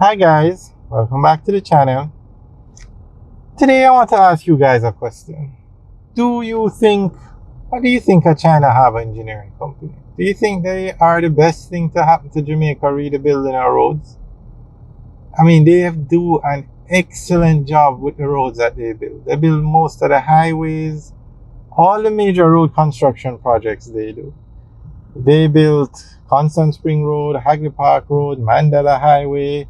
Hi guys, welcome back to the channel. Today I want to ask you guys a question. What do you think of China Harbour Engineering Company? Do you think they are the best thing to happen to Jamaica rebuilding our roads? I mean, they do an excellent job with the roads that they build. They build most of the highways, all the major road construction projects they do. They built Constant Spring Road, Hagley Park Road, Mandela Highway.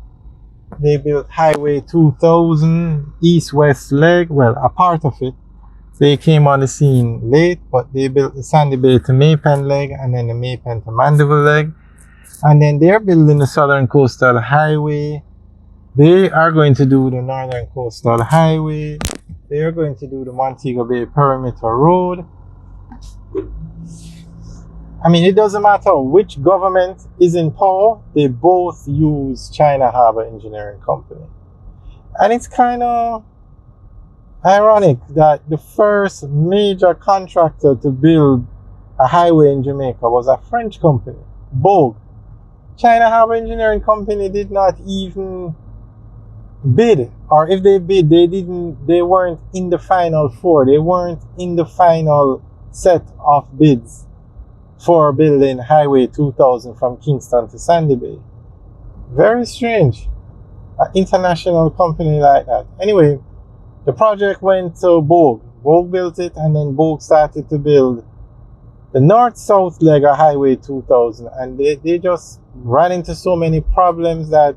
They built Highway 2000 east-west leg, well, a part of it. They came on the scene late, but they built the Sandy Bay to Maypen leg and then the Maypen to Mandeville leg. And then they're building the Southern Coastal Highway. They are going to do the Northern Coastal Highway. They are going to do the Montego Bay Perimeter Road. I mean, it doesn't matter which government is in power, they both use China Harbour Engineering Company. And it's kind of ironic that the first major contractor to build a highway in Jamaica was a French company, Bogue. China Harbour Engineering Company did not even bid, or if they bid, they weren't in the final four. They weren't in the final set of bids for building Highway 2000 from Kingston to Sandy Bay. Very strange. An international company like that. Anyway, the project went to Bogue. Bogue built it, and then Bogue started to build the north-south leg of Highway 2000, and they just ran into so many problems that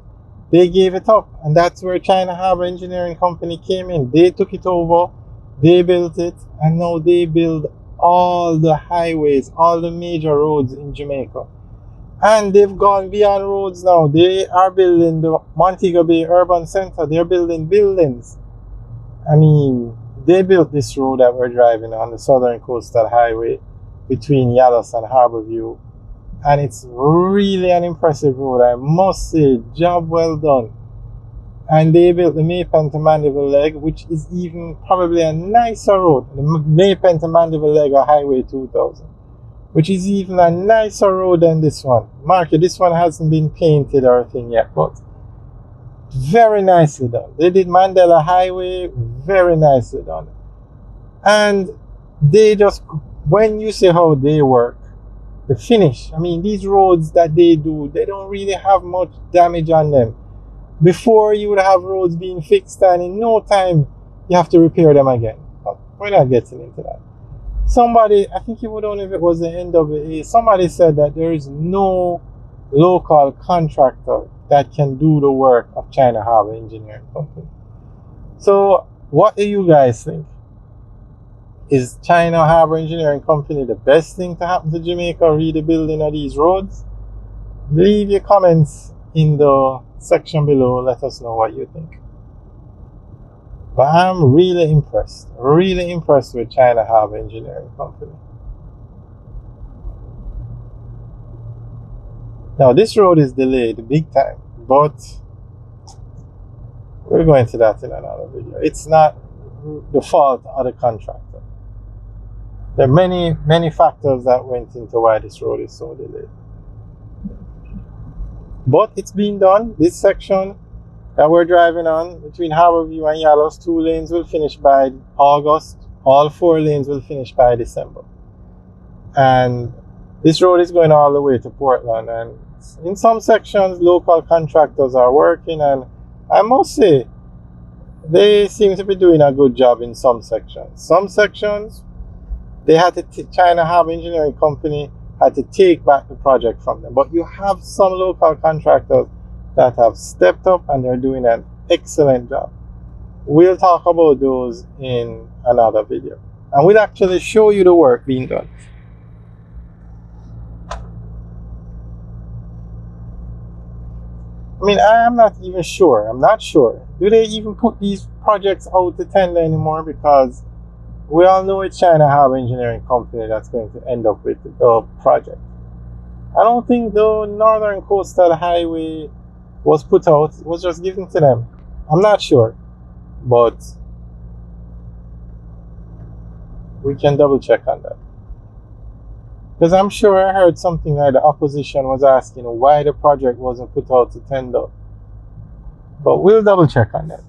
they gave it up. And that's where China Harbour Engineering Company came in. They took it over, they built it, and now they build all the highways, all the major roads in Jamaica. And they've gone beyond roads now. They are building the Montego Bay Urban Center. They're building buildings. I mean, they built this road that we're driving on, the Southern Coastal Highway between Yallows and Harbourview. And it's really an impressive road, I must say. Job well done. And they built the Maypen to Mandeville leg, which is even probably a nicer road. The Maypen to Mandeville leg of Highway 2000, which is even a nicer road than this one. Mark it, this one hasn't been painted or anything yet, but very nicely done. They did Mandela Highway, very nicely done. And they just, when you see how they work, the finish, I mean, these roads that they do, they don't really have much damage on them. Before, you would have roads being fixed, and in no time you have to repair them again. But we're not getting into that. Somebody, I think I don't know if it was the NWA, somebody said that there is no local contractor that can do the work of China Harbour Engineering Company. So what do you guys think? Is China Harbour Engineering Company the best thing to happen to Jamaica rebuilding of these roads? Leave your comments in the section below. Let us know what you think. But I'm really impressed with China Harbour Engineering Company. Now this road is delayed big time, but we'll go into that in another video. It's not the fault of the contractor. There are many factors that went into why this road is so delayed. But it's been done. This section that we're driving on between Harbourview and Yallows, 2 lanes will finish by August. All 4 lanes will finish by December. And this road is going all the way to Portland. And in some sections, local contractors are working. And I must say, they seem to be doing a good job in some sections. Some sections, they had to, China Harbour Engineering Company had to take back the project from them. But you have some local contractors that have stepped up and they're doing an excellent job. We'll talk about those in another video. And we'll actually show you the work being done. I mean, I'm not sure. Do they even put these projects out to tender anymore? Because we all know it's China Harbour Engineering Company that's going to end up with the project. I don't think the Northern Coastal Highway was put out. It was just given to them. I'm not sure. But we can double check on that. Because I'm sure I heard something like the opposition was asking why the project wasn't put out to tender. But we'll double check on that.